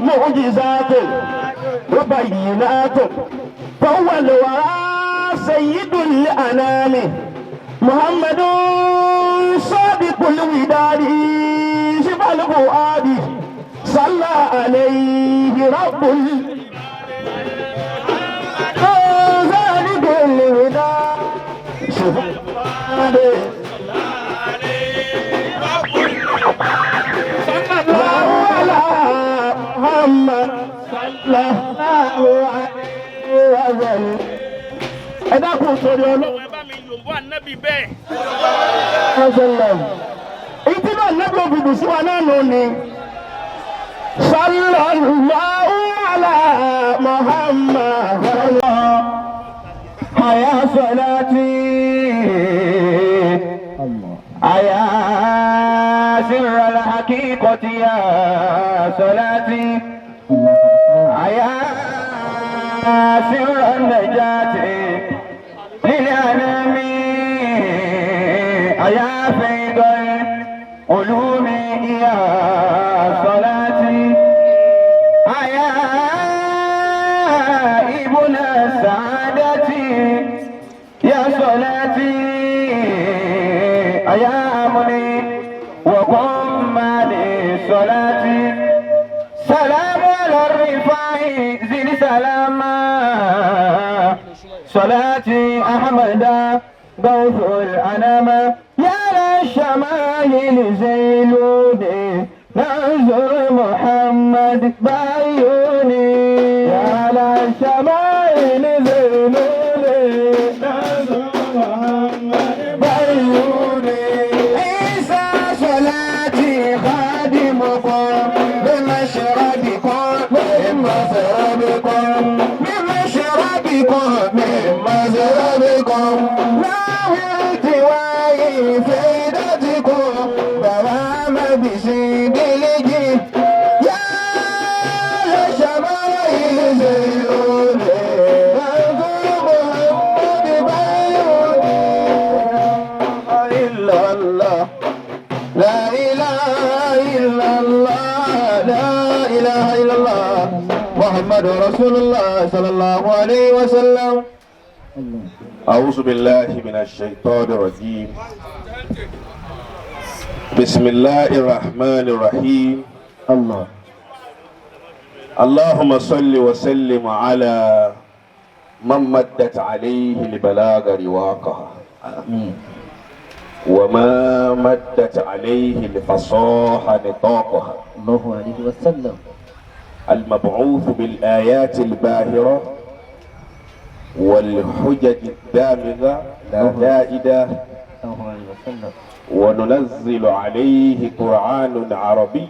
معجزات وبينات فهو الورى سيد الأنام محمد صادق الوداد شفى الفؤاد صلى عليه رب صادق الوداد شفى الفؤاد محمد صلى الله عليه وسلم ẹ dákun sórí Ọlọ́run ẹ bá mi yòǹbó ànábì bẹ́ẹ̀. èyí tí náà nábì òbíbù sí wa náà ló ní. sallallahu ala Muhammad aya salati aya sirra al-haqiqati ya salati aya sirra an-najati للأنام يا فيض العلوم يا صلاتي يا ابن السعادة يا صلاتي يا أمني وقم لي صلاتي سلام على الرفاع ذي السلامة صلاتي أحمد غوث الأنام يا للشمائل زيلوني ننظر محمد بعيوني يا للشمائل زيلوني ننظر محمد بعيوني عيسى صلاتي خادمكم بمشربكم بمشربكم بمشربكم مذهبكم له التواء فائدتكم دوام بسيد الجد يا لشمائل زيوني انظر محمد بعيوني الا الله لا اله الا الله لا اله الا الله محمد رسول الله صلى الله عليه وسلم. أعوذ بالله من الشيطان الرجيم. بسم الله الرحمن الرحيم. الله اللهم صل وسلم على من مدت عليه البلاغ رواقها وما مدت عليه الفصاحة نطاقها الله عليه وسلم المبعوث بالآيات الباهرة والحجج الدامغة لا دائدة وننزل عليه قرآن عربي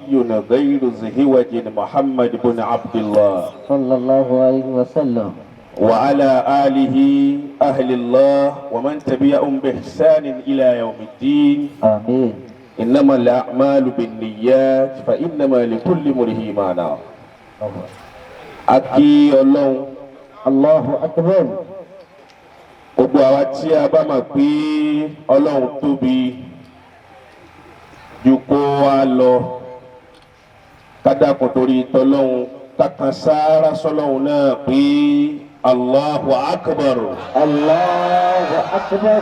غير زهوج محمد بن عبد الله صلى الله عليه وسلم وعلى آله أهل الله ومن تبعهم بإحسان إلى يوم الدين آمين. إنما الأعمال بالنيات فإنما لكل امرئ ما نوى. أكي الله Allahu akbar. gbogbo àwa tí a bá mọ̀ pé Ọlọ́run tóbi ju kó wa lọ kádàkùn torí tọ́lọ́run kákan sáárá sọ́lọ́run náà pé Allahu akbar. Allahu akbar.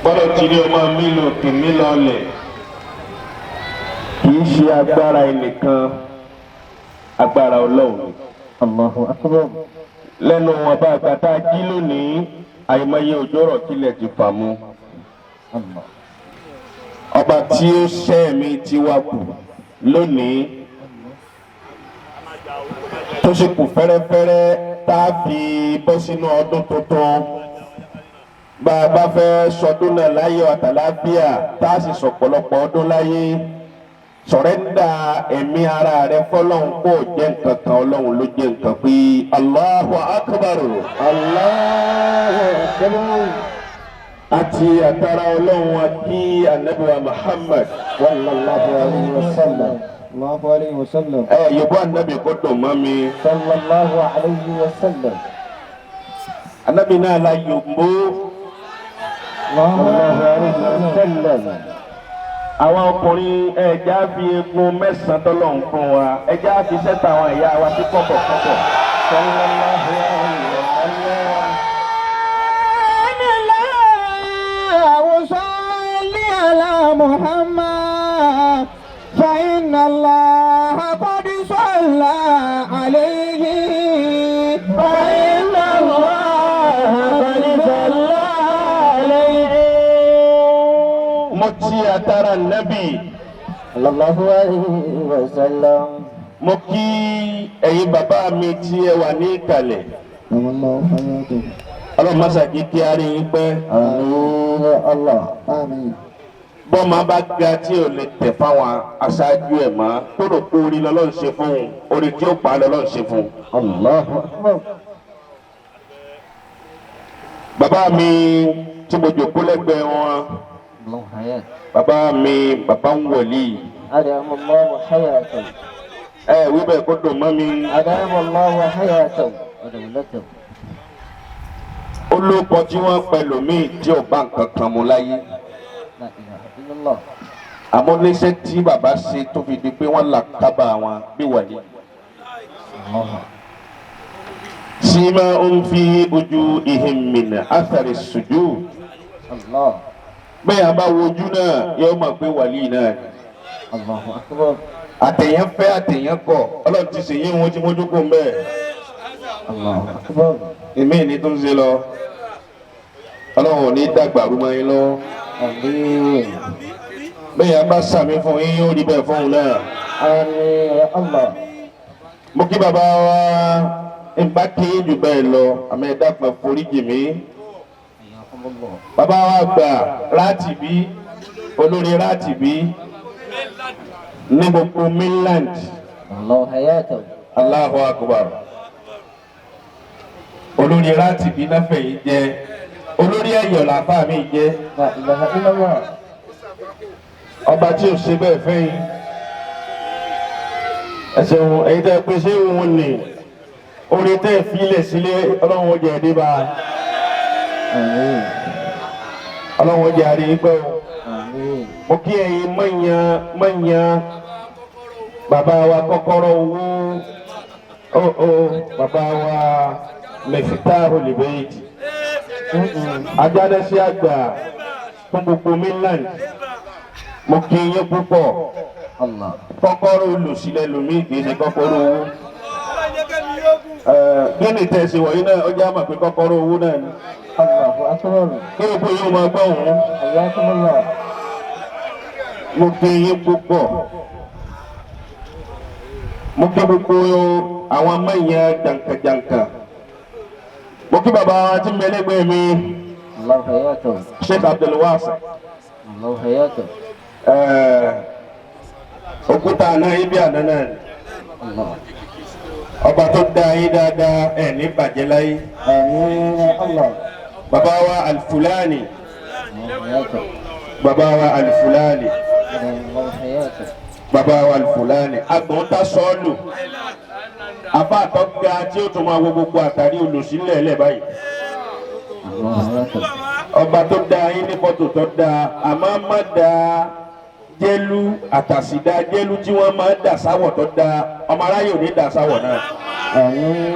bọ́lá tí ní ọmọ mi lò kì mí lọ́lẹ̀ kì í ṣe agbára ẹnìkan agbára Ọlọ́run. Allahu akbar. lẹ́nu wọn bá gbàtà jí lónìí àìmọye òjò rọ̀ kílẹ̀ ti fà mú. ọba tí ó ṣẹ́ mi ti wá kù lónìí tó ṣe kù fẹ́rẹ́fẹ́rẹ́ tá a fi bọ́ sínú ọdún tuntun bá a bá fẹ́ sọdún náà láyọ̀ àtàlábíà tá a sì sọ̀pọ̀lọpọ̀ ọdún láyé sọ̀rẹ́ndà ẹ̀mí ara rẹ fọlọ́hún kò jẹ́ nǹkan kan Ọlọ́run ló jẹ́ nǹkan pé Allahu akbar. Allahu akbar. àti àtàrà Ọlọ́run àti Ànábì wa Muhammad sallallahu alayhi wa sallam. Allahu alayhi wa sallam. yòbó Ànábì kò dùn mọ́ mi. sallallahu alayhi wa sallam. Ànábì náà la yòbó. sallallahu alayhi wa sallam. àwọn ọkùnrin ẹja fi egun mẹ́sàn-án tọ́lọ̀ ń fún wa ẹja fi sẹ́ta àwọn ìyá wa sí kọ̀kọ̀kọ̀kọ̀. وصلي على محمد فإن الله قد صلى عليه فإن الله قد صلى عليه متي أترى النبي صلى الله عليه وسلم mo kí ẹ̀yin bàbá mi tí ẹ wà ní ìkàlẹ̀. الله حياته ọlọ́run máa ṣàkíkí arí yín pẹ́. آمين يا الله آمين bọ́mọ bá ga tí ò lè tẹ̀ fáwọn aṣáájú ẹ̀ mọ́ tó rò pé orí lọ́lọ́run ṣe fún un orí tí ó pa lọ́lọ́run ṣe fún un. الله أكبر bàbá mi tí mo jòkó lẹ́gbẹ̀ẹ́ wọn الله حياته bàbá mi bàbá ń wọ̀lì. أدام الله حياته ẹ wí bẹ́ẹ̀ kó dùn mọ́ mi. أدام الله حياته ودولته olóko tí wọ́n pẹ̀lú mi tí ò bá nǹkan kan mu láyé. لا إله إلا الله àmọ́ níṣẹ́ tí bàbá ṣe tó fi di pé wọ́n là kábà wọn bí wọ̀lì. الله sima ń fi ojú ihimina athari sujud. الله bẹ́ẹ̀ a bá wojú náà yóò máa pé wàlí náà ni. الله أكبر àtẹ̀yàn fẹ́ àtẹ̀yàn kọ̀ ọlọ́run ti ṣèyí wọn tí mójú kó ń bẹ́ẹ̀. الله أكبر èmi ní tó ń ṣe lọ ọlọ́run ò ní dàgbà rúmọ yín lọ. آمين bẹ́ẹ̀ a bá sàmì fún yín yóò rí bẹ́ẹ̀ fún un náà. آمين يا الله mo kí bàbá wa ń bá kí jù bẹ́ẹ̀ lọ àmì ẹ̀dá kan foríjì mí. حياكم الله bàbá wa gbà láti bí olórí láti bí ní gbogbo mainland. الله حياته Allahu Akbar. olórí láti bí náfẹ̀ yìí jẹ́ olórí ẹ̀yọ̀ làbá mi jẹ́ لا إله إلا الله ọba tí ò ṣe bẹ́ẹ̀ fẹ́ yín. ẹsẹ̀ wọn èyí tẹ́ pé ṣé òun ni orí tẹ́ filẹ̀ sílé ọlọ́run ọjà ẹ̀dí bá آمين ọlọ́run ọjà àrí pẹ́ o. آمين mo kí ẹ̀yin mọ̀nyán bàbá wa kọ́kọ́rọ́ owó bàbá wa Miftahu Libayt ajádẹ́sí àgbà fún gbogbo mainland. mo kí yín púpọ̀ الله kọ́kọ́rọ́ olùsílẹ̀ lomi kìí ṣe kọ́kọ́rọ́ owó. gíní tẹ̀sí wọ̀nyí náà ọjà máa pé kọ́kọ́rọ́ owó náà ni. الله أكبر kí ló pé yóò máa gbọ́ òun. حياكم الله mo kí yín púpọ̀ mo kí gbogbo àwọn mẹ́yìn jàǹkàjàǹkà. mo kí bàbá wa tí mẹ́lẹ́gbẹ̀ẹ́ mi الله حياته Sheikh Abdul Wasi. الله حياته òkúta àná ibi àná náà ni. الله ọba tó dá yín dáadáa ẹ̀ ní bàjẹ́ láyé. آمين يا الله bàbá wa Al-Fulani الله حياته bàbá wa Al-Fulani الله حياته bàbá wa Al-Fulani agbọ̀n ta sọ́ọ̀lù àbá àtọ́gá tí ó tún máa wo gbogbo àtàrí olùsílẹ̀ ẹlẹ́ báyìí. الله حياته ọba tó dá yín ní fọ́tò tó dá àmọ́ má dá jẹ́lú àtàsídá jẹ́lú tí wọ́n máa dà sáwọ̀ tó dá ọmọ aráyè ò ní dà sáwọ̀ náà. آمين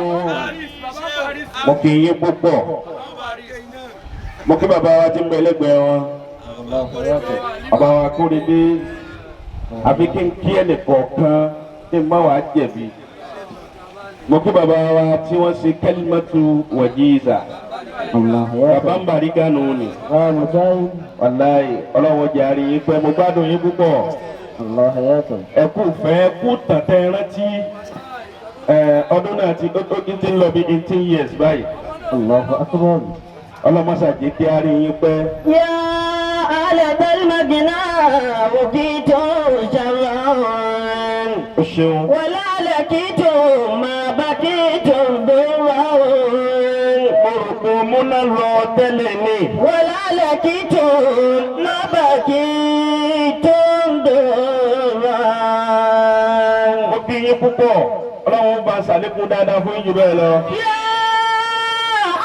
mo kì í yín púpọ̀ mo kí bàbá wa ti ń bẹ lẹ́gbẹ̀ẹ́ wọn الله حياته bàbá wa Kóredé àfi kí n kí ẹnì kọ̀ọ̀kan kí n má wàá jẹ̀bi. mo kí bàbá wa tí wọ́n ṣe kalimatu wajiza الله bàbá حياته ń bàrí gánà ni مجاهد wàláyé ọlọ́wọ́ jàre yín pẹ́ mo gbádùn yín púpọ̀. الله حياته ẹ kú fẹ́ kú tàtẹ́ rántí ọdún náà ti ń lọ bí 18 years báyìí. الله أكبر ọlọ́mọṣàjì kí á rí yín pẹ́. يا أهل المدينة وكيتم شرا o ṣeun. ولا لكيتم ما بكيتم ضرا mo múná lọ tẹ́lẹ̀ ní. ولا لكيتم ما بكيتم ضرا mo kí yín púpọ̀ ọlọ́run bá ṣàlékún dáadáa fún yín jù bẹ́ẹ̀ lọ. يا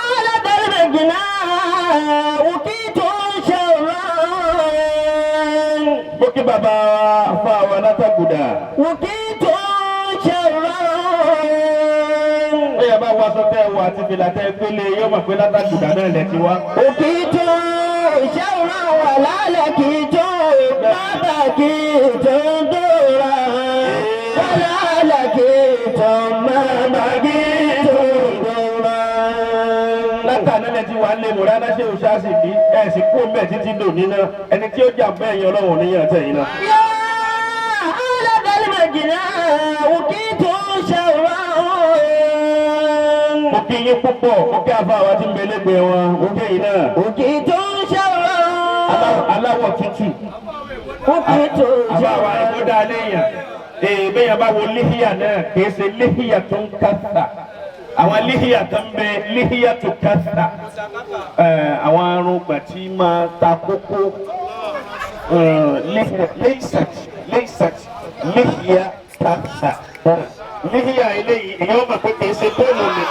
أهل المدينة وكيتم شرا mo kí bàbá fún àwọn látàgùdà. وكنت شرا ó yẹ bá wọ aṣọ tẹ wọ àti fìlà tẹ gbélé yóò mọ̀ pé látàgùdà náà lẹ ti wá. وكنت شرا ولا لكيت ما بكيت دورا ولا لكيت ما بكيت دورا. látàná lẹ ti wà lé mọ̀ránà ṣé o ṣáàṣì bí ẹ̀ sì kú mẹ́ títí dòní náà ẹni tí ó jà bẹ́ẹ̀ yẹn ọlọ́run níyàn tẹ̀yìn náà. يا أهل المدينة وكنت شرا mo kí yín púpọ̀ mo kí àfa àwa tí ń bẹ lẹ́gbẹ̀ẹ́ wọn mo kí yín náà. وكنت شرا aláwọ̀ tútù. وكنت àbá wa شرا ẹ̀kọ́ dáa léèyàn. bẹ́ẹ̀ yẹn bá wo líhìyà náà kìí ṣe líhìyà tó ń kásá. àwọn líhìyà tó ń bẹ líhìyà tó kásá. àwọn arúgbà tí máa ta kókó. leysat líhìyà kásá. líhìyà eléyìí èèyàn mọ̀ pé kìí ṣe bọ́ọ̀lù ni.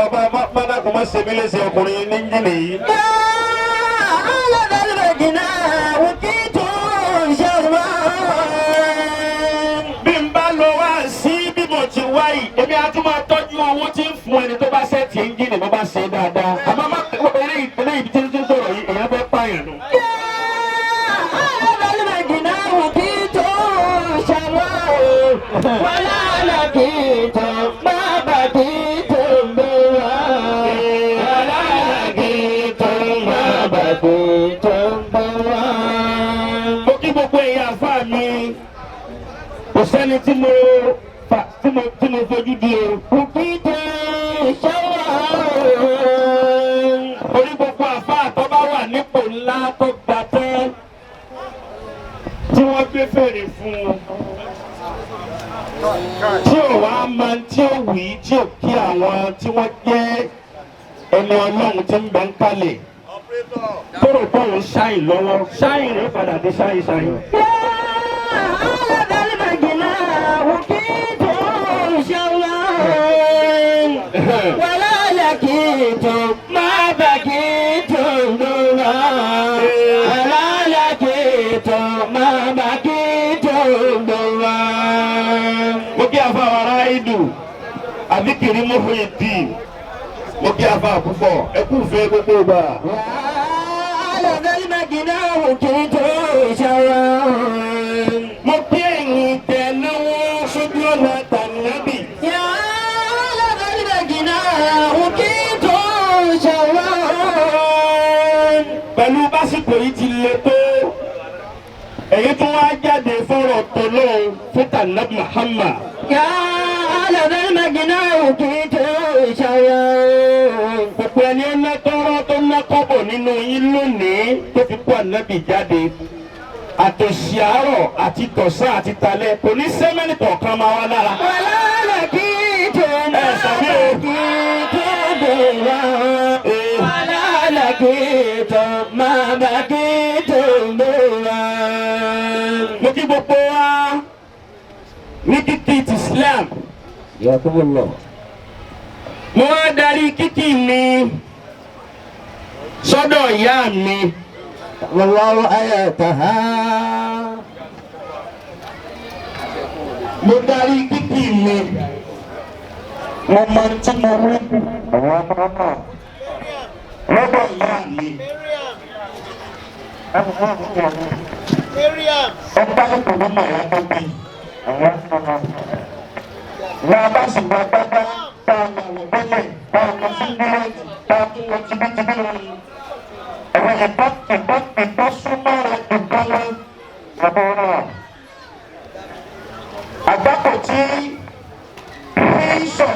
ọba mọ́nàkùn má ṣe mí léṣe ọkùnrin ní jìnnì yìí. bí n bá lọ wá sí bí mo ti wá yìí èmi á tún máa tọ́jú owó tí ń fún ẹni tó bá ṣẹ́ẹ̀tì ẹ́ńjìnì bó bá ṣe dáadáa. àmọ́ má eré ìpínlẹ̀ ibi tí ń tún sọ̀rọ̀ yìí èèyàn fẹ́ pààyàn nù. mo kí gbogbo ẹ̀yà àfáà mi kò sẹ́ni tí mo fojú di o. orí gbogbo àfáà tó bá wà nípò ńlá tó gbà tẹ́ tí wọ́n gbé fèrè fún un tí ò wá máa tí ò wí tí ò kí àwọn tí wọ́n jẹ́ ẹni ọlọ́run tí ń bẹ ń kalẹ̀ tó rò pé òun ṣáì lọ́wọ́ ṣáì rẹ̀ padà dé ṣáì ṣáì. mo kí afa wàrà ìdù àbíkiri Muhyiddin mo kí afa púpọ̀ ẹ kú fẹ́ gbogbo gbà. mo kí ẹ̀yin tẹ̀ náwó sójú ọ̀nà tànàbì. pẹ̀lú básìkò yìí ti le tó èyí tó wá jáde fọ́rọ̀ tó lóun fún tànàbì Muhammad. gbogbo ẹni ó lẹ́tọ́rọ́ tó lẹ́kọ̀bọ̀ nínú yín lónìí tó fi kó ànábì jáde àtòṣì àárọ̀ àti tọ̀sán àti talẹ́ kò ní sẹ́mẹ́nì kọ̀ọ̀kan máa wá lára. mo kí gbogbo wa ní kíkí ti Islam. mo wá darí kíkí mi sọ́dọ̀ ìyá mi. mo darí kíkí mi mo mọ tí mo rí lọ́dọ̀ ìyá mi. ọba ìpínlẹ̀ náà tó bí ní a bá sì gba pápá tá a lọ wọ bọ́lẹ̀ tá a lọ sí gíláàsì tá a tún lọ tibítibí lórí àwọn ìbá súnmọ́ ìbálẹ̀ ìbára. àgbákò tí híṣọ̀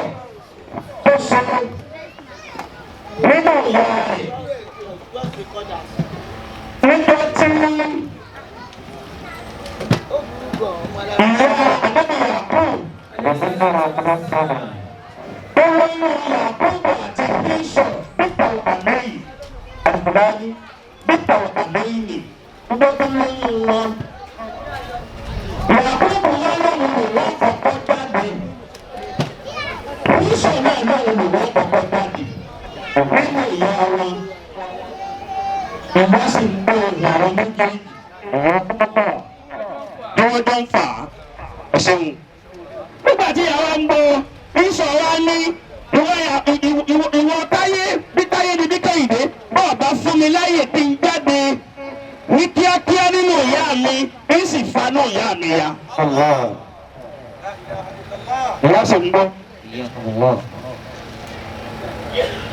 tó sọ nínú ìyá rẹ̀ nígbà tí ìyá àdébìyàkú tó lọ́nà Yakubu àti híṣọ̀ nípa àmẹ́yì àgbáyé bíta àbẹ́yìn gbọ́dọ̀ lẹ́yìn wọn. Yàkúbù lọ́lọ́run ló wọ́n kọ́kọ́ jáde. Yíṣọ́ náà lọ́run ló wọ́n kọ́kọ́ jáde. Nínú ìyá wọn, ìgbà sì ń gbé ìyàrá méjèèjì. Bí wọ́n jọ ń fà á, ẹ̀ṣẹ̀ wọn. Nígbà tí ìyàwó ń bọ̀, Yíṣọ́ wa ní ìwọ táyé bí táyé ni bí Kẹ́hìndé bọ́ọ̀ bá fún mi láyè kí n jáde ní kíákíá nínú ìyá mi ń sì fanú ìyá mi ya. Ìyá sì ń bọ̀.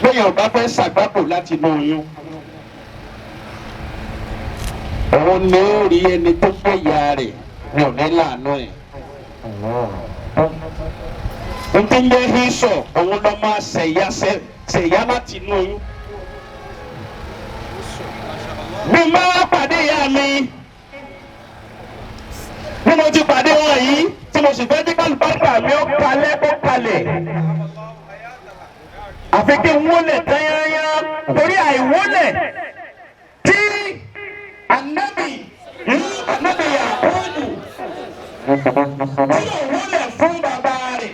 Bẹ́ẹ̀ ọba fẹ́ ṣàgbákò láti inú oyún. Òun ni ó rí ẹni tó fẹ́ ìyá rẹ̀ wọn ní láàánú ẹ̀. Ntí ń jẹ́ hísọ̀ òun ló máa ṣẹ̀yà láti inú oyún. Bí n bá wá pàdé ìyá mi, bí mo ti pàdé wọn yìí, tí mo sì fẹ́ dé kálùbáríkà mi ó kalẹ̀ ó kalẹ̀. Àfi kí n wólẹ̀ tányányá torí àìwólẹ̀ tí ànábì Yàkúbù tí ò wólẹ̀ fún bàbá rẹ̀.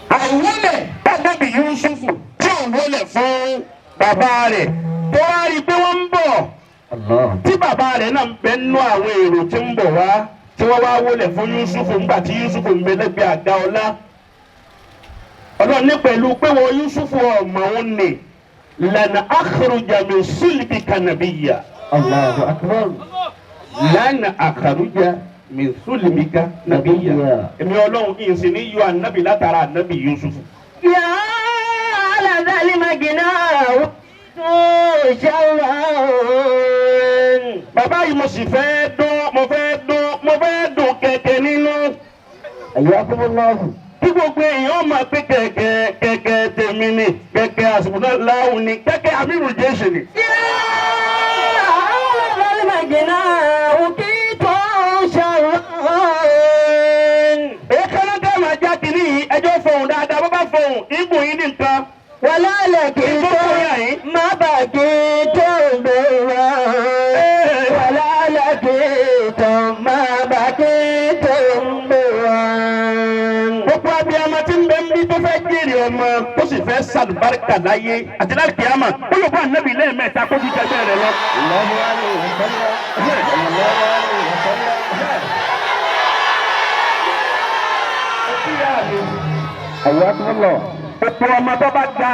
Àìwólẹ̀ tàbí Yúsúfù tí ò wólẹ̀ fún bàbá rẹ̀ tó wá rí i pé wọ́n ń bọ̀ tí bàbá rẹ̀ náà ń bẹ nínú àwọn èrò tí ń bọ̀ wá tí wọ́n wá wólẹ̀ fún Yúsúfù nígbà tí Yúsúfù ń bẹ lẹ́gbẹ̀ẹ́ àga ọlá. Ọlọ́run ní pẹ̀lú pé wọ́n Yúsúfù ọmọ òun nì lànà akhruja min sulbika nabiyya. Allahu akbar. Lànà akhruja min sulbika nabiyya. Èmi Ọlọ́run kì í sì ní yọ ànábì látara ànábì Yúsúfù. يا على ذا المجنى شوان. Bàbá yìí mo sì fẹ́ dún kẹ̀kẹ́ nínú. Ayyakumullahu. Kí gbogbo èèyàn máa pé kẹ̀kẹ́ tèmi ni kẹ̀kẹ́ àsìkò láwùn ni kẹ̀kẹ́ àmírù jésù ni. يا على ذا المجنى شوان. Èékánná tẹ́ máa já kínní yìí ẹjọ́ fọ̀hún dáadáa bó bá fọ̀hún ìgbò yín ní nǹkan. ولا لقيت ما بقيت برا ولا لقيت ما بقيت برا. Gbogbo abiyamọ tí ń bẹ ń bí tó fẹ́ jèrè ọmọ tó sì fẹ́ sàlùbáríkà láyé àti láti kíámà ó yóò bá ànábì lẹ́ẹ̀mẹ́ta kó jíjẹ bẹ́ẹ̀ rẹ lọ. Ayyakumullahu. Gbogbo ọmọ tó bá ga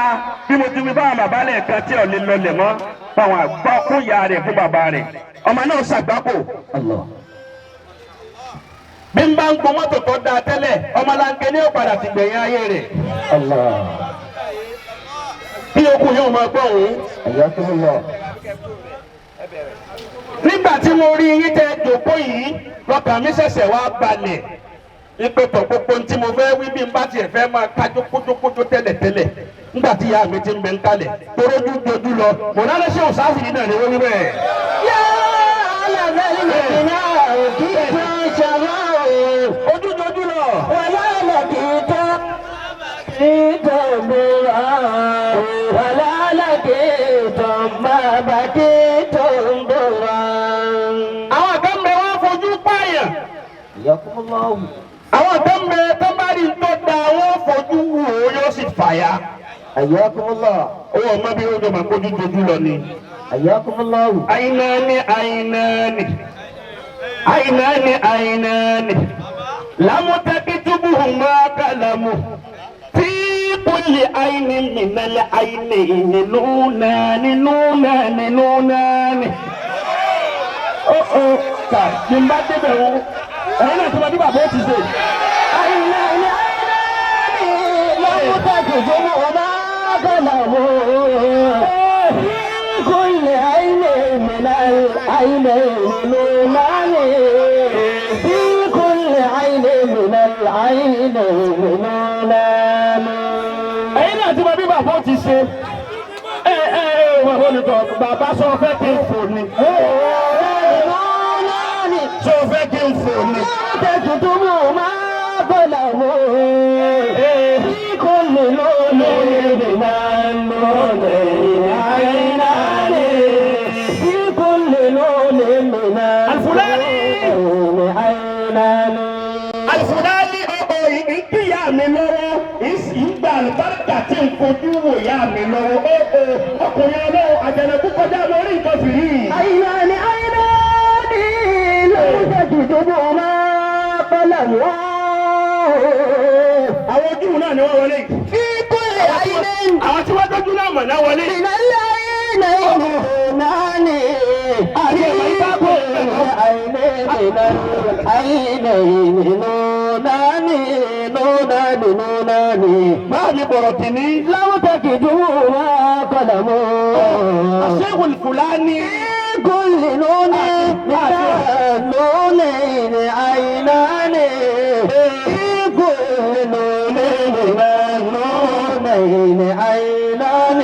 bí mo ti wí báwọn bàbá lẹ́ẹ̀kan tí ò lè lọlẹ̀ mọ́ báwọn àgbà fún ìyá rẹ̀ fún bàbá rẹ̀ ọmọ náà ṣàgbákò. Bí n bá ń gbọ́ mọ́tò tó dáa tẹ́lẹ̀ ọmọlanke ní òpadà ti gbẹ̀yìn ayé rẹ̀. Bí okùn yóò máa gbọ́ òun. Ayyakumullahu. Nígbà tí mo rí yín tẹ́ jòkó yìí lọ́kàn mi ṣẹ̀ṣẹ̀ wá balẹ̀. Ipe tọ̀ gbogbo tí mo fẹ́ wí bí n bá tiẹ̀ fẹ́ máa ká jókòjókòjó tẹ́lẹ̀tẹ́lẹ̀ nígbà tí ìyá mi ti ń bẹ ń kalẹ̀ torójú dojú lọ mò ń lálẹ́ sí òsáàfì yìí náà ni wọ́n wí bẹ́ẹ̀. يا على ذا المجنى شوان. Ojú dojú lọ. ولا لقيت برا ولا لقيت ما بقيت برا. Àwọn kan bẹ wọ́n fojú pààyàn. Ayyakumullahu. Àwọn kan bẹ tó bá rí tó da wọ́n fojú wò ó yóò sì fàyà. Ayyakumullahu. Owó ọmọ bí ó jọ máa kójú dojú lọ ni. Ayyakumullahu. Ainani lamu takitubuhuma kalamu fi kulli ainin minal ainaini nunani. Ká ní n bá débẹ̀ wọn ẹ̀yin náà tó bá dé bàbá ó ti ṣe. عينان لم تكتبهما قلم في كل عين من العينين نونان في كل عين من العينين نونان. Ẹ̀yin náà tó bá dé bàbá ó ti ṣe. Bàbá sọ fẹ́ kí n fò ni. Sọ fẹ́ kí n fò ni. تكتبهما قلم في كل لون من النورين عينان في كل لون من الفلاني عينان الفلاني ìyá mi lọ́wọ́ ìgbà àlùbáríkà tí n fojú wò ìyá mi lọ́wọ́ ọkùnrin ọlọ́wọ́ àjẹnàkú kọjá lórí nǹkan fìrí. عينان عينان لم تجدوا ما طلبوا àwọn ojú náà ni wọ́n wọlé. في كل عين àwọn tí wọ́n tọ́jú náà mọ̀ náà wọlé. من العينين هنان àti ẹ̀mọ́ ìbáàbò عينين من العينين نونان نونان نونان máa mi bọ̀rọ̀ kìíní. لو تجدوا ما قلموا الشيخ الفلاني كل نون من نونين عينان كل نون من نونين عينان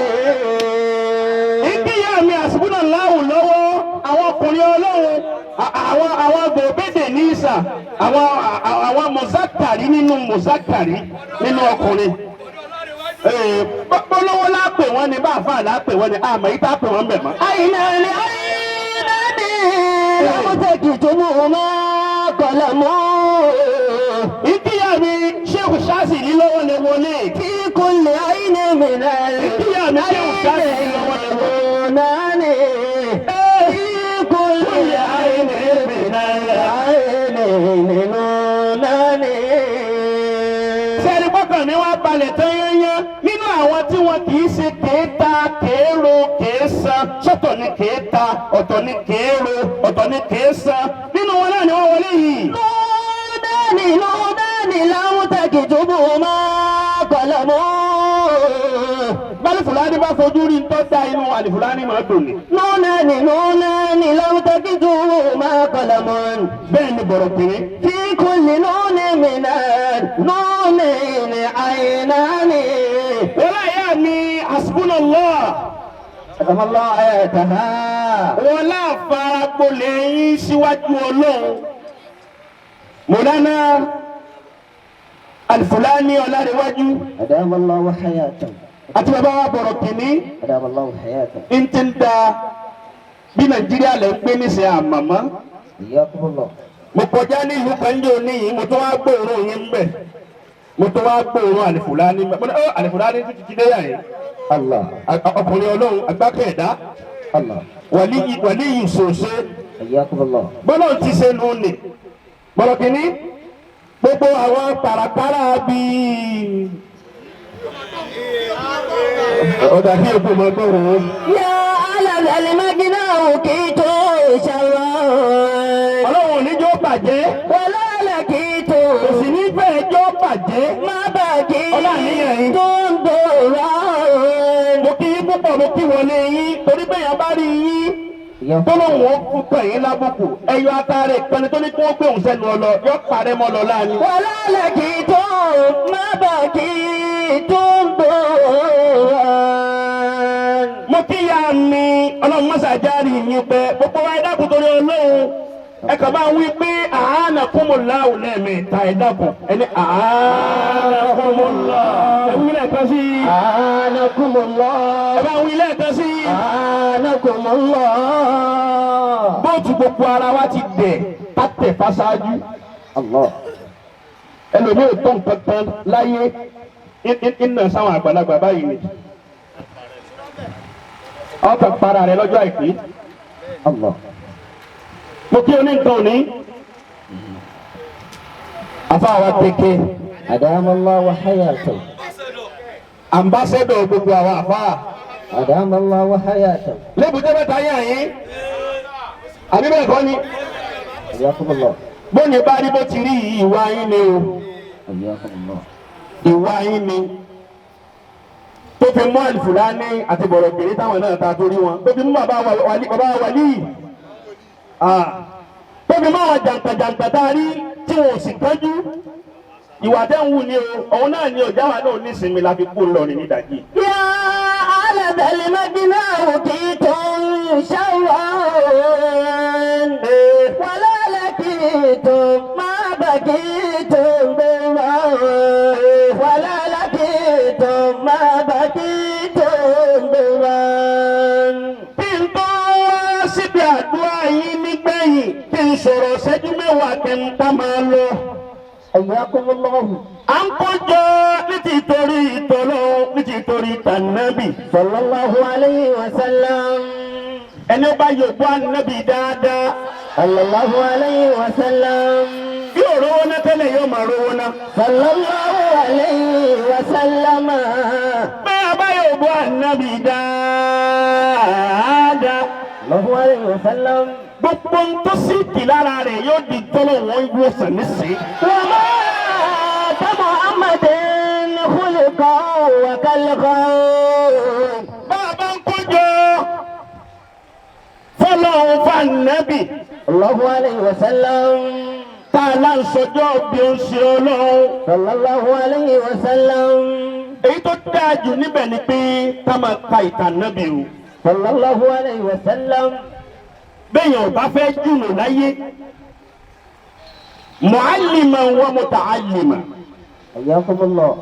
ìdíyà mi àsìkúnà láwù lọ́wọ́ àwọn ọkùnrin ọlọ́run àwọn gbòbédè ní ìsà àwọn mọ̀sákàrí nínú mọ̀sákàrí nínú ọkùnrin. Bọ́lọ́wọ́ lápè wọ́n ni báàfà lápè wọ́n ni àmọ́ yìí tá pè wọ́n bẹ̀ mọ́. عينان عينان لو تجدوا ما قلموا ìdíyà mi ṣéwù ṣáàsì ní lọ́wọ́ lè wọlé. في كل عين من ìdíyà mi ṣéwù ṣáàsì ní lọ́wọ́ lè wọlé. العينان في كل عين من العينين نونان Sẹ́ni bọ́kàn mi wá balẹ̀ tán yányán nínú àwọn tí wọn kì í ṣe kéèta kéèrò kéèsán sọ́tọ̀ ni kéèta ọ̀tọ̀ ni kéèrò ọ̀tọ̀ ni kéèsán nínú wọn náà ni wọ́n wọlé yìí. نونان نونان لو تجدوا ما قلموا Bálífùlání bá fojú rí ń tọ́ da inú àlìfùlání máa dùn ní. نونان نونان لو تجدوا ما قلموا Bẹ́ẹ̀ ni bọ̀rọ̀ kìíní. في كل نون من النونين عينان Wọ́n láyà mi hasbunallah. أدام الله آياتها Wọ́n láàfara gbolẹ̀ yín síwájú Ọlọ́run. Mọ̀lánà àlìfùlání ọ̀làríwájú أدام الله حياته àti bàbá wa bọ̀rọ̀ kìíní. أدام الله حياته ń ti ń da bí Nàìjíríà lè ń gbé níṣẹ́ àmàmá. حياكم الله Mo kọjá ní ìlú kanjé oníyìí mo tún wá gbòòrò yín ń bẹ̀. Mo tún wá gbòòrò àlìfùlání ń bẹ̀. Mo ní àlìfùlání tún ti dé yà yín. الله Ọkùnrin Ọlọ́run agbákẹ̀ẹ́dá الله wàlí yìí ṣòṣe. حياكم الله Bọ́lá ti ṣe nù ní. Bọ̀rọ̀ kìíní gbogbo àwọn pàràpàrà bíi. Ọ̀dà kí epo máa gbọ́rọ̀ wọn. يا على المجنى وكيت شرا Ọlọ́run oníjó bàjẹ́. ولا لكيت Kò sì ní fẹ́ ẹjọ́ bàjẹ́. ما بكيت Ọlọ́àníyàn yìí. دوران Mo kí yín púpọ̀ mo kí wọlé yín torí bẹ́ẹ̀ yẹn bá rí yín. Tọ́lọ́hún ó kú pẹ̀yìn lábùkù. Ẹyọ atare ìpẹni tó ní kí wọ́n gbé òun sẹ́nu ọlọ yọ parẹ́ mọ́ lọ láàánú. ولا لكيت ما بكيت دوران Mo kí ya mi Ọlọ́run mọ́sàájárì yín pẹ́ gbogbo wa ẹ̀dá kò torí Ọlọ́run. Ẹ kàn máa wí pé àánà kúmùláwù lẹ́ẹ̀mẹ́ta ẹ̀dá kan ẹni àánà kúmùláwù. Ẹ wí lẹ́ẹ̀kan sí i. أعانكم الله Ẹ bá wí lẹ́ẹ̀kan sí i. أعانكم الله Bóòtù gbogbo ara wa ti dẹ̀ tàtẹ̀ fásáájú. الله Ẹlòmíì ò tó nǹkan kan láyé iná sáwọn àgbàlagbà báyìí ni. Ọkàn para rẹ̀ lọ́jọ́ àìpé. الله Mo kí oní nǹkan òní. Àfáà wa kéke. أدام الله حياته Ambassador gbogbo àwọn àfáà. أدام الله حياته Lébùté mẹ́ta yín àyín. Àbí bẹ́ẹ̀ kọ́ ni. حياكم الله Bóni bá rí bó ti rí yìí ìwà yín ni o. حياكم الله Ìwà yín ni. Tó fi mú àlùfùlání àti bọ̀rọ̀ gbèrè táwọn náà ta torí wọn. Tó fi mú bàbá wàlí. Tó fi mú àwọn jàǹkàjàǹkà tá a rí tí wọn ò sì kánjú. Ìwà tẹ́ ń wù ní o. Òun náà ni ọ̀já wa náà ní ìsinmi la fi kú lọrin ní ìdajì. يا على ذا المجنى وكيتم شرا ولا لكيتم ما بكيتم برا ولا لكيتم ما بكيتم برا Bí n tó wá síbi àdúrà. àdúrà yín nígbẹ̀yìn kí n sọ̀rọ̀ ṣẹ́jú mẹ́wàá kí n ká máa lọ. حياكم الله. à ń kójọ ní ti torí ìtọ́lọ́ ní ti torí tànàbì. صلى الله عليه وسلم ẹni ó bá yòókù ànábì dáadáa. صلى الله عليه وسلم bí òróró náà tẹ́lẹ̀ yóò máa rówó náà. صلى الله عليه وسلم bẹ́ẹ̀ bá yòókù ànábì dáadáa. الله عليه وسلم gbogbo ń tó sí kì lára rẹ̀ yóò di tọ́lọ̀ wọn ìwòsàn nísìnyí. وما كمحمد خلقا وكلقا bàbá ń kójọ fọlọ́run fànàbì. الله عليه وسلم tá a lá ń sọjọ́ bí ó ń ṣe ọlọ́run. صلى الله عليه وسلم èyí tó dáa jù níbẹ̀ ni pé ká máa ka ìtàn nábì o. صلى الله عليه وسلم bẹ́ẹ̀yàn ò bá fẹ́ jùlọ láyé mu'alliman wa muta'alliman. حياكم الله.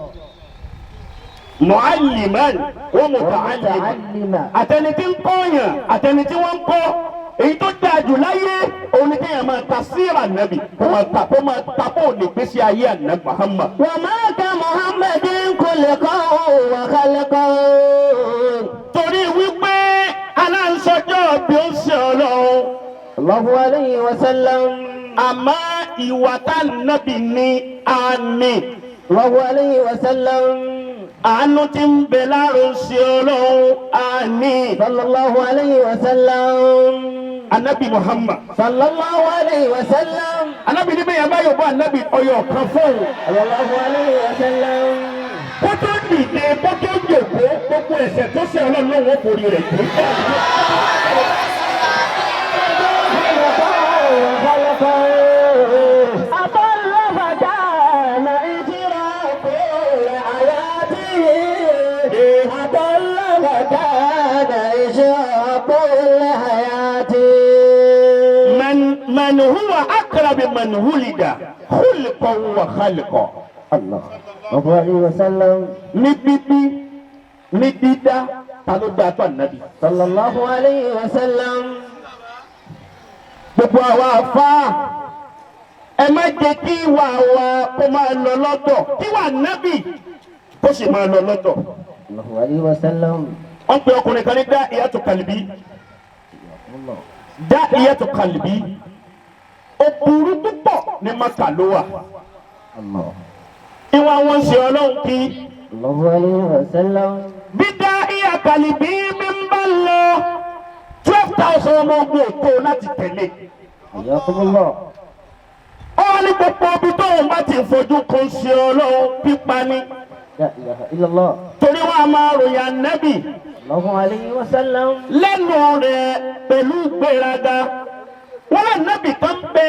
mu'alliman wa muta'alliman. متعلما àtẹni tí ń kọ́yàn àtẹni tí wọ́n ń kọ́ èyí tó dáa jù láyé òun ni kéèyàn máa ta síra nàbì kó máa ta bó lè gbèsè ayé ànábì Muhammad. وما كمحمد خلقا وخلقا torí wípé aláǹsọjọ́ bí ó ń ṣe ọlọ́run. الله عليه وسلم àmọ́ ìwà tá nàbì ní àmì. الله عليه وسلم àánú tí ń bẹ láàrún sí ọlọ́run àmì. صلى الله عليه وسلم anabi Muhammad. صلى الله عليه وسلم anabi ní bẹ́ẹ̀ báyọ̀ bá anabi ọyọ̀ kan fóun. صلى الله عليه وسلم kótó dìde kótó jòkó gbogbo ẹ̀ṣẹ̀ tó ṣe ọlọ́run lọ́wọ́ forí rẹ̀ jù. وخلقا أضل فكان إشراق الحياة أضل فكان إشراق الحياة من هو أقرب من ولد خلقا وخلقا. الله. الله عليه وسلم ní bíbí ní dídá ta ló dá tó ànábì. صلى الله عليه وسلم gbogbo àwa àfáà ẹ má jẹ́ kí ìwà wa kó máa lọ lọ́dọ̀ kí wà nábì kó sì máa lọ lọ́dọ̀. الله عليه وسلم wọ́n pe ọkùnrin kan ní dá ìyàtọ̀ kàlìbí dá ìyàtọ̀ kàlìbí ó burú púpọ̀ ní maka ló wà. الله. ìwà wọn ṣe ọlọ́run kí الله عليه وسلم bí dá ìyà kàlìbí mi ń bá lọ 12,000 ọmọ ogun ètò láti tẹ̀lé. حياكم الله ó ní gbogbo ibi tó ń bá ti fojú kan ṣe ọlọ́run pípa ní. لا إله إلا الله torí wọn a máa ròyìn ànábì الله عليه وسلم lẹ́nu rẹ̀ pẹ̀lú gbéraga. wọ́n lè nábì kan bẹ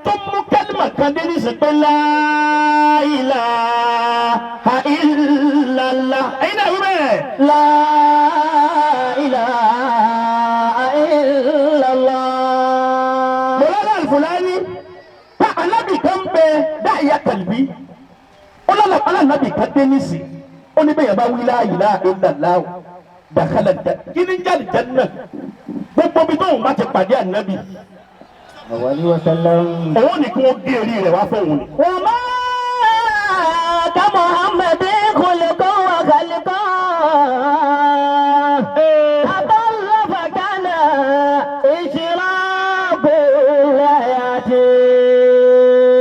tó mú kẹ́límà kan dé ní ìsìnkú la ilaha illallah. ẹ̀yin náà wí bẹ́ẹ̀. لا إله إلا الله Mọ̀lánà Al-Fulani pa ànábì kan bẹ dáìyà kàlbí. ó lọ́la ànábì kan dé ní sí. ó ní bẹ́ẹ̀ yẹn bá wí la ilaha illallah dakhala kí ni jáde janna. gbogbo bí tóun bá ti pàdé ànábì. الله عليه وسلم òun ni kí wọ́n gé eré rẹ̀ wá fóun ni. وما كمحمد خلقا وخلقا أضل فكان إشراق الحياة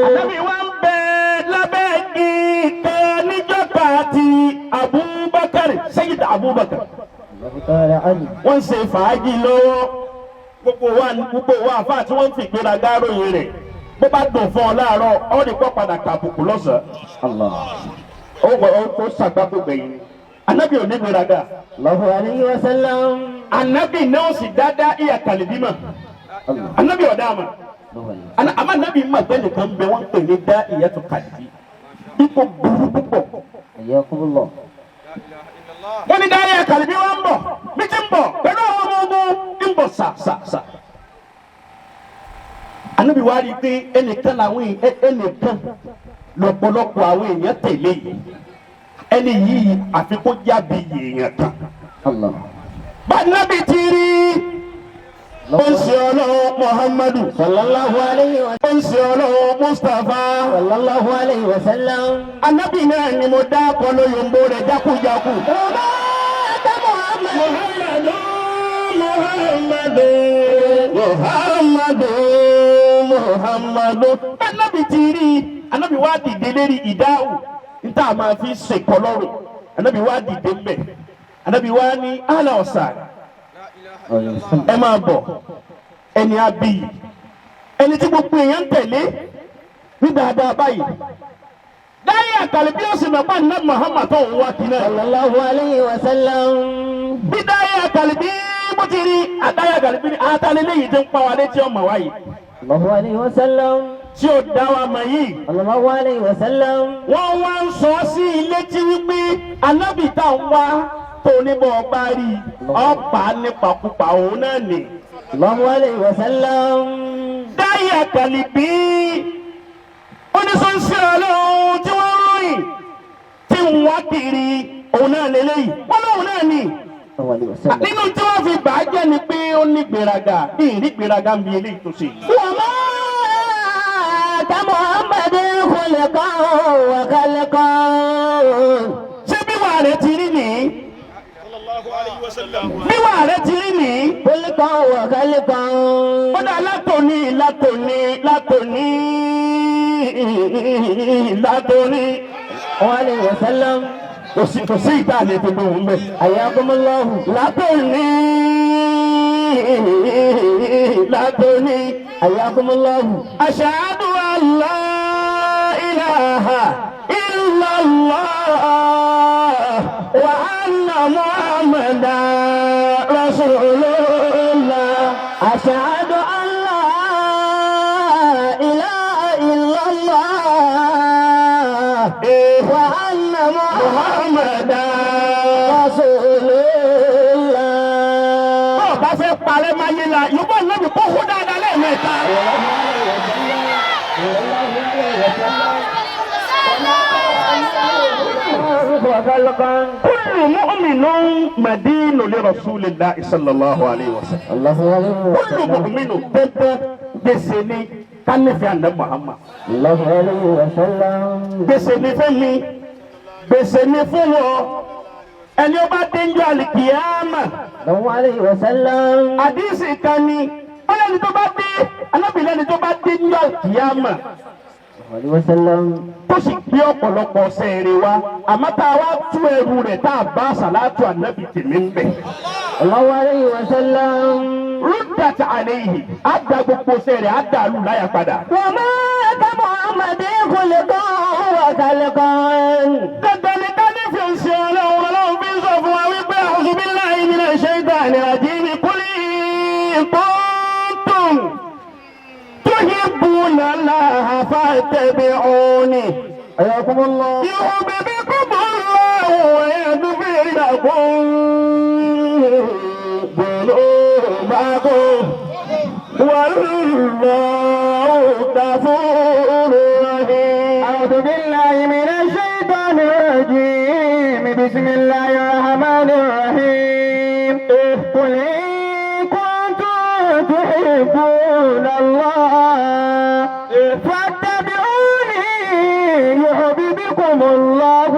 Ànábì wa ń bẹ lábẹ́ igi kan níjọ́ kan àti Abubakar Sayyid Abubakar. الله تعالى عنه wọ́n ń ṣe fàájì lọ́wọ́ gbogbo wa àfáà tí wọ́n ń fi ìgbéraga ròyìn rẹ̀ bó bá dùn fún ọ láàárọ̀ ọ́ ní kó padà kàbùkù lọ́sàn-án. الله. ó ṣàgbákò gbẹ̀yìn. Ànábì ò ní ìgbéraga. الله عليه وسلم Ànábì náà sì dáadáa ìyà kàlìbí mà. الله. Ànábì ọ̀dà mà. àmọ́ Ànábì mà bẹ́ẹ̀ nìkan bẹ wọ́n ń pè ní dá ìyà tó kàlìbí. ipò burú púpọ̀. حياكم الله. wọ́n ní dáyà kàlìbí wa ń bọ̀ bí ti ń bọ̀ pẹ̀lú àwọn ọmọ ogun ń bọ̀ sà. Ànábì wa rí i pé ẹnìkan lọ́pọ̀lọpọ̀ àwọn èèyàn tẹ̀lé yìí ẹni yìí àfikún jábì èèyàn kan. الله. bá Ànábì ti rí ó ń ṣe ọlọ́run Muhammadu sallallahu alayhi wa ó ń ṣe ọlọ́run Mustapha sallallahu alayhi wa sallam. anabi náà ni mo dá kọlọ yòǹbó rẹ̀ jákujàku. Muhammadu anabi ti rí anabi wá dìde lérí ìdáhùn níta máa fi ṣèkọ lọ́rùn anabi wá dìde mbẹ anabi wá ní àlà ọ̀sà ẹ máa bọ̀ ẹni abiyì ẹni tí gbogbo èèyàn ń tẹ̀lé ní dáadáa báyìí dáyé àkàlẹ̀ bí ó sì mọ̀ bá nínú Muhammad tó ń wá kí náà. sallallahu alayhi wa sallam. bí dáyé àkàlẹ̀ bí mo ti rí àdáyé àkàlẹ̀ bí àtàlẹ́lẹ́yìí ti ń pa wa létí ọmọ wa yìí. sallallahu alayhi wa sallam. tí ó dá wa mọ̀ yìí. sallallahu alayhi wa sallam. wọ́n wá ń sọ sí ilé tí wípé anábì tá ń wá tó níbọ̀ ọba rí ọ̀pá nípakúpa òun náà nì. sallallahu alayhi wa sallam. dáyé àkàlẹ̀ bí oníṣòṣì ọlọ́run tí wọ́n ròyìn tí wọ́n kiri òun náà lélẹ́yìí wọ́n lóun náà nì. nínú tí wọ́n fi bà á jẹ́ ni pé ó ní gbéraga bí ìrí gbéraga ń bi eléyìí tó ṣe. وما كمحمد خلقا وخلقا. ṣé bí wàá rẹ̀ ti rí nìyí. bí wàá rẹ̀ ti rí nìyí. خلقا وخلقا. ó dá látòní عليه وسلم. kò sí ìta àlè tó gbóhùn bẹ́ẹ̀. حياكم الله. látòní. حياكم الله. أشهد أن لا إله إلا الله وأن محمدا رسول الله. أشهد أن لا إله إلا الله وأن محمدا رسول الله. bá fẹ́ parẹ́ máa yé la yóò bá nàbì kó kó dáadáa lẹ́ẹ̀mẹ́ta. كل مؤمن مدين لرسول الله صلى الله عليه وسلم. كل مؤمن بسني كان في عند محمد. الله عليه وسلم. بسني فمي بسني فلو ẹni ó bá dénjú àlìkìyàmà. الله عليه وسلم. àdìsí kan ni ọlọ́ni tó bá dé alábìlẹ́ni tó bá dénjú àlìkìyàmà. عليه وسلم. tó sì gbé ọ̀pọ̀lọpọ̀ sẹ́ẹ̀rẹ̀ wa àmọ́ tá a wá tú ẹrù rẹ̀ tá a bá sàlátù ànábì tèmi ń bẹ̀. الله عليه وسلم. rúdàtà àléyìí á da gbogbo sẹ́ẹ̀rẹ̀ á dà lù láyà padà. وما كمحمد خلقا وخلقا. dandan ni ká nífẹ̀ẹ́ sí ọlọ́run fi ń sọ fún wa wípé a'udhu billahi minash shaitani rajim qul in kuntum tuhibbuna Allaha fattabi'uni. حياكم الله. يحببكم الله ويغفر لكم ذنوبكم والله غفور رحيم. أعوذ بالله من الشيطان الرجيم. بسم الله الرحمن الرحيم. قل إن كنتم تحبون الله فاتبعوني يحببكم الله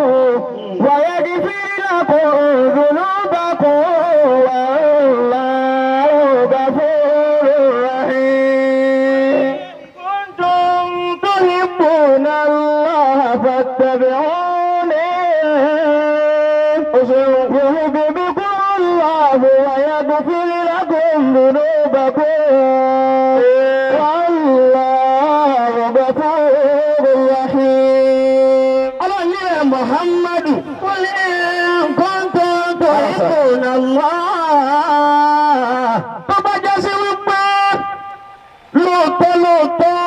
ويغفر لكم ذنوبكم والله غفور رحيم. كنتم تحبون الله فاتبعوني يحببكم الله ويغفر لكم ذنوبكم والله غفور رحيم. ọlọ́run ní ẹ̀ Muhammadu قل إن كنتم تحبون الله. tó bá jẹ́ sí wípé lóòótọ́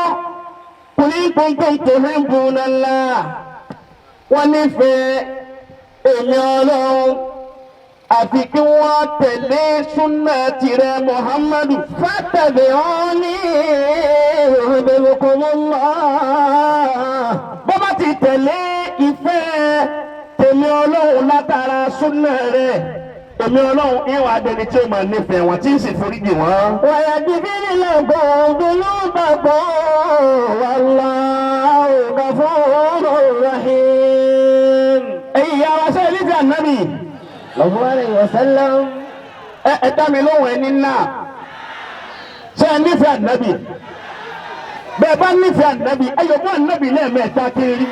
qul in kuntum tuhibbuna Allah wọ́n nífẹ̀ẹ́ èmi ọlọ́run àfi kí wọ́n tẹ̀lé súnà tirẹ̀ Muhammadu. fattabi'uni yuhbibkumullah. bó bá ti tẹ̀lé ìfẹ́ tèmi ọlọ́run látara súnà rẹ̀ èmi ọlọ́run ìwà adẹni tí ó máa nífẹ̀ẹ́ wọn tí ń sì foríjì wọn. ويغفر لكم ذنوبكم والله غفور رحيم. ẹ̀yin ìyá wa sẹ́yìn nífẹ̀ẹ́ ànábì. صلى الله عليه وسلم. ẹ dá mi lóhùn ẹni náà sẹ́yìn nífẹ̀ẹ́ ànábì. bẹ́ẹ̀ bá nífẹ̀ẹ́ ànábì ẹ̀yọ̀ bọ́ ànábì lẹ́ẹ̀mẹ́ta kiri.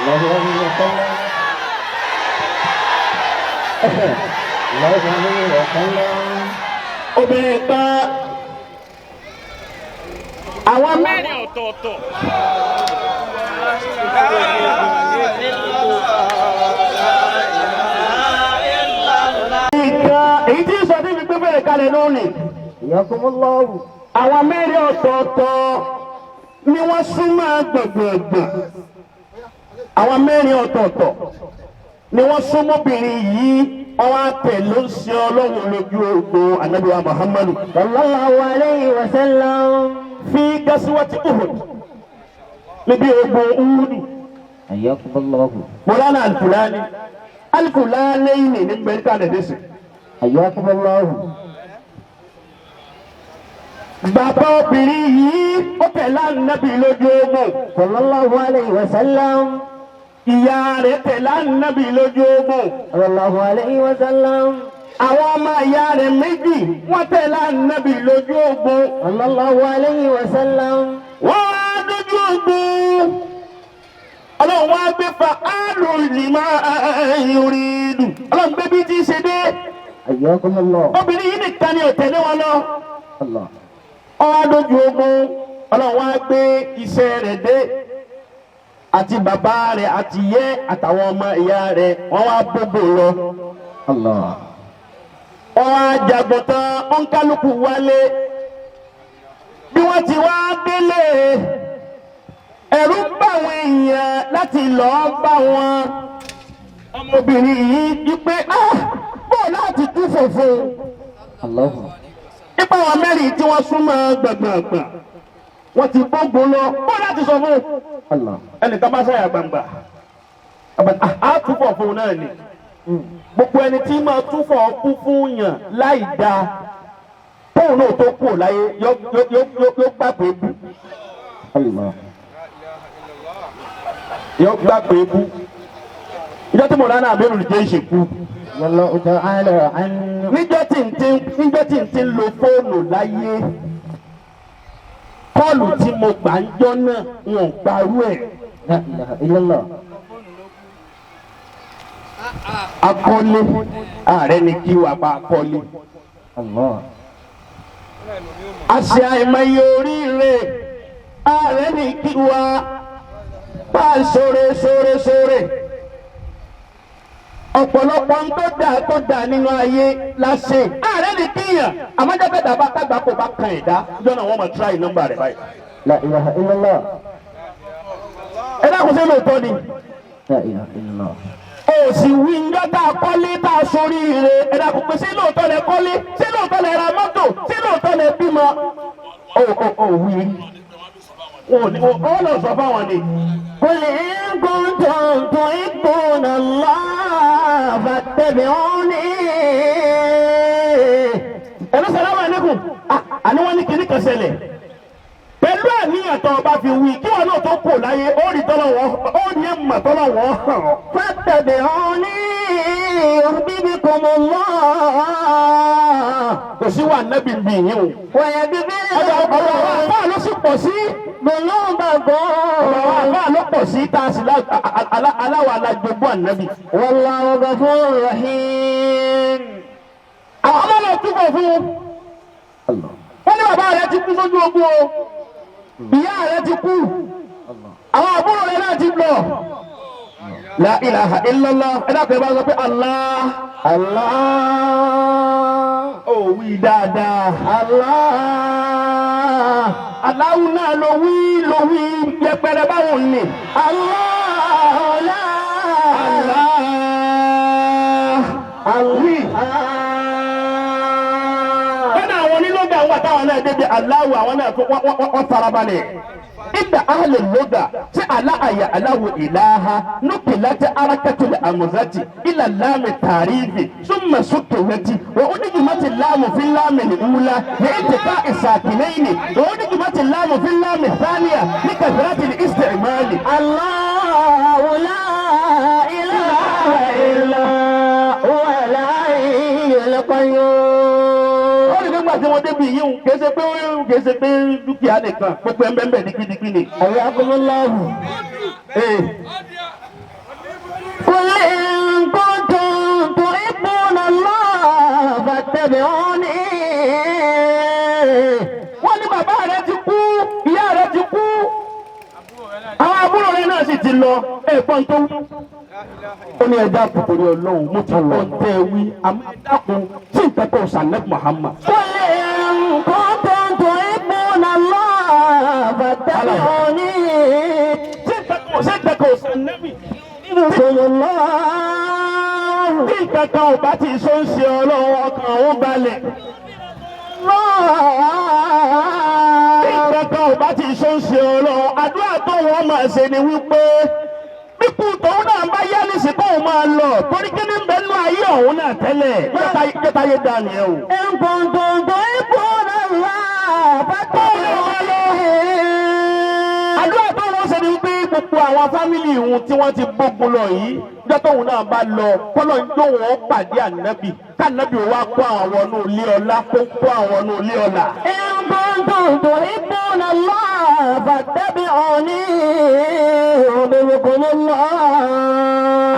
صلى الله عليه وسلم. صلى الله عليه وسلم. obìnrin kan àwọn mẹ́rin ọ̀tọ̀ọ̀tọ̀. èyí tí sọ ní gbígbé bẹ̀rẹ̀ kalẹ̀ lónìí. حياكم الله. àwọn mẹ́rin ọ̀tọ̀ọ̀tọ̀ ni wọ́n súnmọ́ gbọ̀ngbọ̀ngbọ̀n. àwọn mẹ́rin ọ̀tọ̀ọ̀tọ̀ ni wọ́n súnmọ́bìnrin yìí wọ́n wá tẹ̀lé ń ṣe ọlọ́run lójú ogun Ànábì wa Muhammadu. صلى الله عليه وسلم. fi gasiwati Uhud níbi ogun Uhud. حياكم الله. Mọ̀lánà Al-Fulani ní gbẹ̀ríkà lẹ́dẹ̀ẹ́sì. حياكم الله. bàbá obìnrin yìí ó tẹ̀lé Ànábì lójú ogun. صلى الله عليه وسلم. ìyá rẹ̀ tẹ̀lé Ànábì lójú ogun. صلى الله عليه وسلم. àwọn ọmọ ìyá rẹ̀ méjì wọ́n tẹ̀lé Ànábì lójú ogun. صلى الله عليه وسلم. wọ́n wá lójú ogun. ọlọ́run wá gbé fa áàlù lima yuridu. ọlọ́run gbé bí tí í ṣe dé. حياكم الله. obìnrin yìí nìkan ni ò tẹ̀lé wọn lọ. الله. ọwọ́ lójú ogun ọlọ́run wá gbé iṣẹ́ rẹ̀ dé àti bàbá rẹ̀ àti yẹ́ àtàwọn ọmọ ìyá rẹ̀ wọ́n wá bóbó lọ. الله. wọ́n wá jagun tán wọ́n kálukú wálé. bí wọ́n ti wá délé ẹ̀rù ń bá àwọn èèyàn láti lọ́ọ́ bá wọn. ọmọbìnrin yìí wípé bó láti tú fòfò. الله. nípa àwọn mẹ́rin tí wọ́n súnmọ́ gbàngbàngbà wọ́n ti gbógun lọ bó láti sọ fún الله. ẹnìkan bá sáyà gbangba á túfọ̀ fún un náà ni gbogbo ẹni tí máa túfọ̀ kú fún yàn láì dáa tóun náà tó kù láyé yóò gbàgbé bú الله. yóò gbàgbé bú ìjọ tí mo rán náà bẹ́ẹ̀ lùdíje ìṣèkú والله تعالى عنه. níjọ́ tí n ti lo fóònù láyé kọ́ọ̀lù tí mo gbà ń jọ́ náà wọn ò gbarú ẹ̀. لا إله إلا الله. akọ́lé ààrẹ ni kí wàá bá akọ́lé. الله. àṣẹ àìmọye oríire ààrẹ ni kí wàá bá sóre. ọ̀pọ̀lọpọ̀ ń tó dáa nínú ayé láṣẹ. ààrẹ ni kíyàn àmọ́jọ́bẹ̀dà bá kágbá kó bá kan ẹ̀dá jọ́nà wọ́n máa tíráì nọ́mbà rẹ̀ báyìí. لا إله إلا الله. ẹ dákun sí lóòótọ́ ni. لا إله إلا الله. o sì wí njọ́ tá a kọ́lé tá a sórí ire ẹ dákun pé sí lóòótọ́ lẹ kọ́lé sí lóòótọ́ lẹ ra mọ́tò sí lóòótọ́ lẹ bímọ. o wí o lọ sọ fáwọn ni. قل إن كنتم تحبون الله فاتبعوني. ẹ̀rọ sàlámù àlékún àní wọ́n ní kíní kan ṣẹlẹ̀ pẹ̀lú àníyàn tó o bá fi wí kí wọn náà tó kù láyé ó rí tọ́lọ́wọ́ ó ní ẹ̀mà tọ́lọ́wọ́ hàn. فاتبعوني يحببكم الله kò sí wà nẹ́bí bí yín o. ويغفر ọ̀rọ̀ لكم àwọn àfáà ló sì pọ̀ sí. ذنوبكم ọ̀rọ̀ àwọn àfáà ló pọ̀ sí tá a sì aláwọ̀ alájọgbọ́ ànábì. والله غفور رحيم. àwọn ọmọ náà túbọ̀ fún un. الله. wọ́n ní bàbá rẹ̀ ti kú sójú ogun o ìyá rẹ̀ ti kú àwọn àbúrò rẹ̀ náà ti lọ. La ilaha illallah ẹ dákun ẹ bá sọ pé Allah الله. ó wí dáadáa. الله. Allahu náà ló wí yẹpẹrẹ báwo ni. الله لا wí. Bẹ́ẹ̀ni àwọn onílọ́gbà ń wà táwọn náà débi Allahu àwọn náà wọ́n farabalẹ̀. عند أهل اللغة على يعلو إلها نقلت حركة الأمزة إلى اللام التعريف ثم سكنت وأدغمت اللام في اللام الأولى لالتقاء الساكنين وأدغمت اللام في اللام الثانية لكثرة الاستعمال. الله لا إله إلا هو الحي القيوم. Wọ́n ní nígbà tí wọ́n débi yìí kèsè pé dúkìá nìkan pípẹ́ ń bẹ́ẹ̀ ní kíndìnkíndì. ẹ̀yà kúmọ́láhù. قل إن كنتم تحبون الله فاتبعوني. Wọ́n ní bàbá rẹ̀ ti kú, ìyá rẹ̀ ti kú, àwọn àbúrò rẹ̀ náà sì ti lọ ẹ̀pọ̀n tó wú. Ó ní ẹja kòkòrò ọlọ́run mo ti lọ tẹ́ wí àmọ́dákun tí nǹkan kan sànẹ́ Muhammad. قل إن كنتم تحبون الله فاتبعوني. Ṣé nǹkan kan sànẹ́ mi? يحبكم الله. Bí nǹkan kan ò bá ti so ń ṣe ọlọ́run ọkàn òun balẹ̀. Bí nǹkan kan ò bá ti so ń ṣe ọlọ́run àdúrà tó wọ́n máa ṣe ni wípé bíkú tòun náà bá yá nísìsiyìí kóun máa lọ torí kí ni ń bẹ nínú ayé ọ̀hún náà tẹ́lẹ̀ kẹta yé dání ẹ o. إن كنتم تحبون الله فاتبعوني. Àdúrà tó wọ́n ṣe ni wípé gbogbo àwọn fámìlì ìhun tí wọ́n ti gbógun lọ yìí jọ́ tóun náà bá lọ kọ́lọ́ ń jó wọn pàdé ànábì kánábì wa kó àwọn wọnú ilé ọlá kó kó àwọn wọnú ilé ọlá. إن كنتم تحبون الله فاتبعوني يحببكم الله.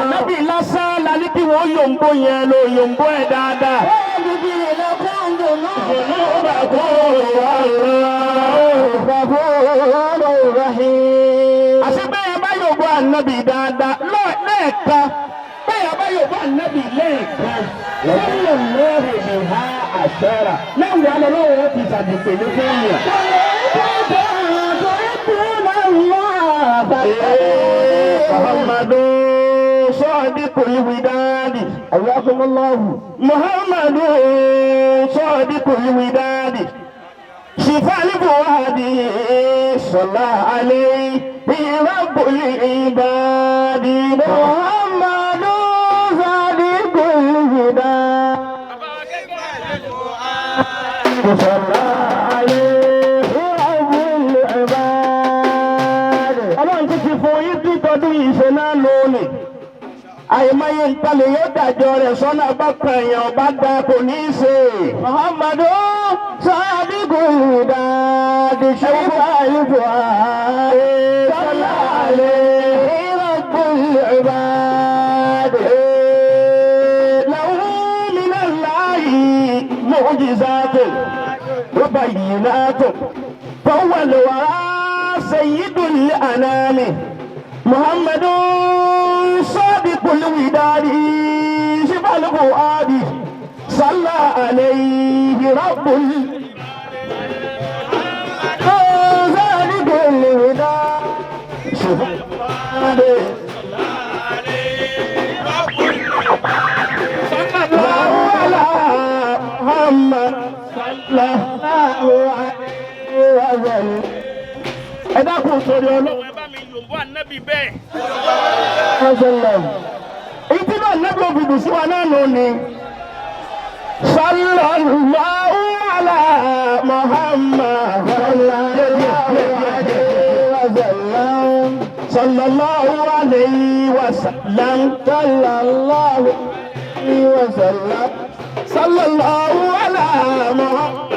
Ànábì lásán lálẹ́ kí wọ́n yòǹbó yẹn lọ yòǹbó ẹ̀ dáadáa. ويغفر لكم Àṣẹ bẹ́ẹ̀ bá yòǹbó ànábì dáadáa lẹ́ẹ̀kan bẹ́ẹ̀ bá yòǹbó ànábì lẹ́ẹ̀kan lẹ́yìn lẹ́rìí ni ha àṣẹ́ra lẹ́yìn alẹ́ lọ́wọ́ ó ti ṣàdìpé ní fẹ́yìn. Muhammadu sadiqul widadi. Ayakumullahu. Muhammadu sadiqul widadi. Shifal fuadi sallallahu alayhi rabbul ibadi. Muhammadu sadiqul widadi. Sallallahu alayhi rabbul ibadi. Ọlọ́run ti fi fún yín tí tọdún yìí ṣe náà lónìí. Àìmọye ìtàlẹ̀ yóò dàjọ́ rẹ̀ sọ́nà bákan èèyàn bá da kò ní í ṣe. Muhammadu sadiqul widadi. Shifal fuadi sallallahu alayhi rabbul ibadi. Lahu minallahi mu'jizatun wa bayyinatun. Fahuwa al-wara sayyidul anami. Muhammadu sadiqul widadi. Shifal fuadi sallallahu alayhi rabbul sadiqul widadi. Shifal fuadi. Sallallahu ala Muhammad sallallahu alayhi wa sallam. Ẹ dákun sórí ọlọ́run ẹ bá mi yòǹbó ànábì bẹ́ẹ̀. Èyí tí náà ànábì òbìbì sí wa náà lónìí. Sallallahu ala Muhammad sallallahu alayhi wa sallam. Sallallahu ala Muhammad.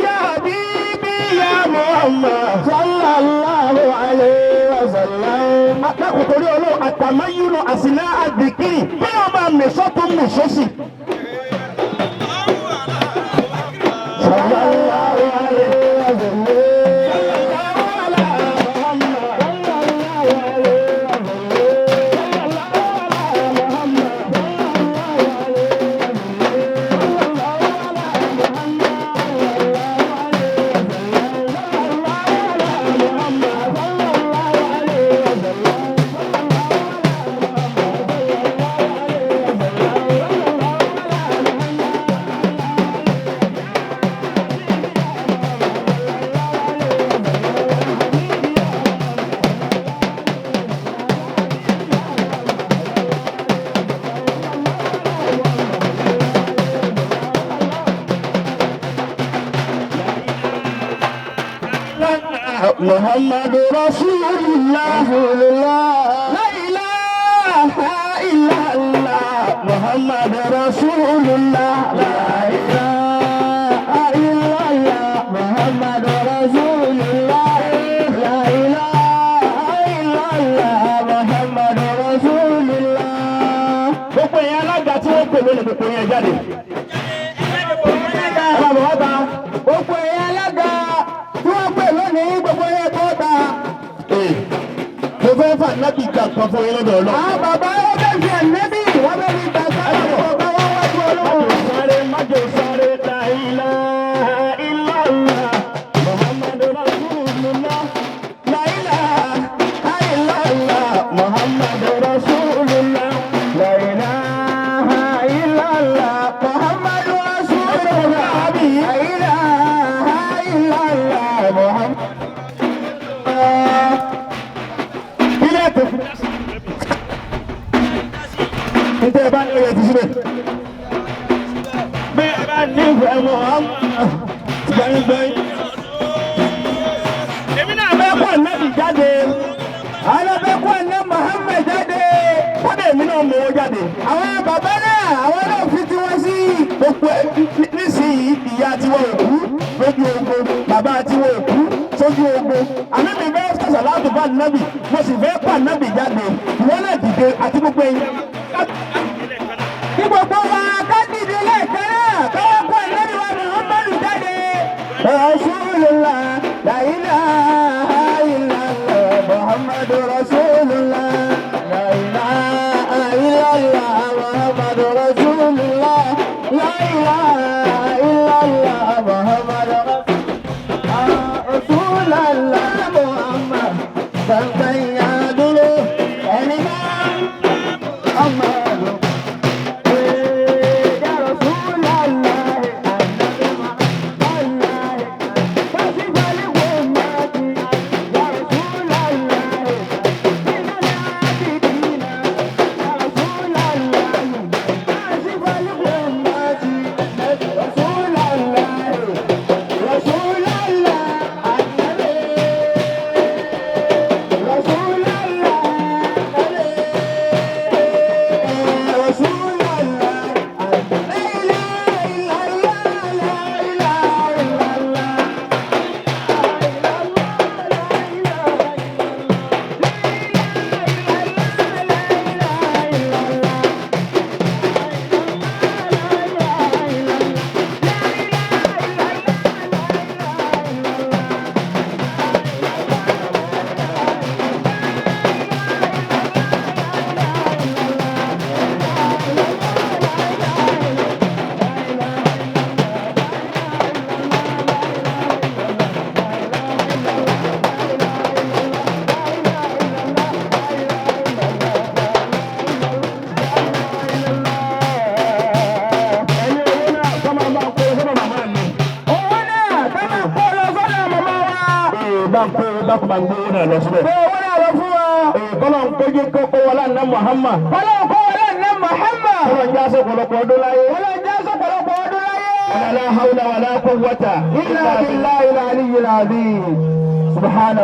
Ya Habibi ya Muhammad sallallahu alayhi wa sallam. Akẹ́kọ̀ọ́ torí olóò àtàmáyúnú àsìná àdìkírì bí wọ́n máa mẹ̀sọ́ tó mẹ̀sọ́ sí. Sallallahu alayhi wa sallam. محمد رسول الله لا إله إلا الله محمد رسول الله لا إله إلا الله محمد رسول الله لا إله إلا الله محمد رسول الله. gbogbo yẹn alága tí wọ́n pè lónìí gbogbo yẹn jáde. gbogbo yẹn alága tí wọ́n pè lónìí gbogbo yẹn tó ta. mo fẹ́ fà nábì gbà kan fún yín lọ́dọ̀ ọlọ́run. àwọn bàbá yóò bẹ̀ fi ànábì wọ́n bẹ̀ fi gbà kan fún ọba wọn wájú ọlọ́run. májò sáré la ilaha illallah muhammadu rasulullah la ilaha illallah muhammadu rasulullah la ilaha illallah muhammadu rasulullah la ilaha illallah muhammadu. Ntẹ bá ní oyè ti síbẹ̀. Bí ẹ bá ní ìfẹ́ mọ̀ ọ́n gbẹ̀ngbẹ̀ng. Èmi náà bẹ́ kọ́ ẹ̀nẹ́bì jáde. Àwọn bẹ́ kọ́ ẹ̀nẹ́ Muhammad jáde. Kọ́dà èmi náà mọ̀ ó jáde. Àwọn bàbá náà àwọn náà fi tiwọn sí. Gbogbo nísìnyí ìyá tiwọn ò kú lójú ogun. Bàbá tiwọn ò kú sójú ogun. Àmì mi bẹ́ẹ̀ sọ̀sọ̀ láti bá nábì. Mo sì fẹ́ kọ́ nábì jáde. Ìwọ náà dìde àti gbogbo ẹ̀yin. Kí gbogbo wa ká dìde lẹ́ẹ̀kan náà káwọ́ kọ́ ìlẹ́nu wa Muhammadu jáde. Rasulullah la ilaha illallah Muhammadu Rasulullah la ilaha illallah Muhammadu Rasulullah la ilaha illallah Muhammadu Rasulullah Muhammad kankan ya dúró ẹni náà ọmọ. Bangko náà lọ síbẹ̀. Bẹ́ẹ̀ wọ́n náà lọ fún wa. Kọ́lọ̀ ń kojú kókó wọlé ní Muhammad. Kọ́lọ̀ ń kó wọlé ní Muhammad. Kọ́lọ̀ ń já sọ̀pọ̀lọpọ̀ ọdún láyé. Kọ́lọ̀ ń já sọ̀pọ̀lọpọ̀ ọdún láyé. Wala hawla wala quwwata illa billahi al-aliyyil azim. Subhana